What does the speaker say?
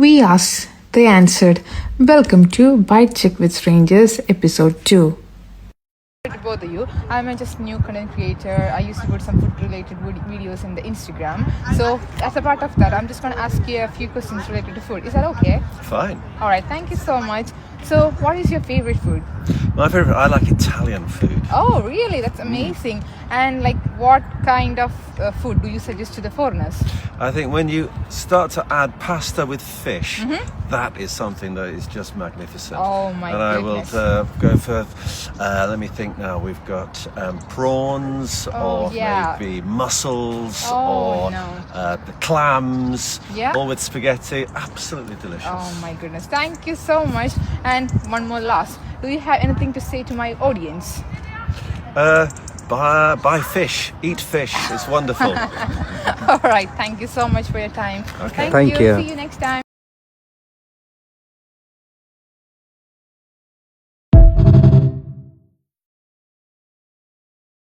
We asked, they answered. Welcome to Bite Check with Strangers, episode 2. To both of you, I'm a just new content creator. I used to put some food related videos in the Instagram. So as a part of that, I'm just going to ask you a few questions related to food. Is that okay? Fine. All right, thank you so much. So what is your favorite food? My favourite, I like Italian food. Oh, really? That's amazing. And like, what kind of food do you suggest to the foreigners? I think when you start to add pasta with fish, that is something that is just magnificent. Oh my and goodness. I will go for, let me think now, we've got prawns or yeah. maybe mussels Oh, or no. the clams, Yeah. all with spaghetti. Absolutely delicious. Oh my goodness. Thank you so much. And one more last. Do you have anything to say to my audience? Buy fish, eat fish, it's wonderful. All right. Thank you so much for your time. Okay. Thank you. See you next time.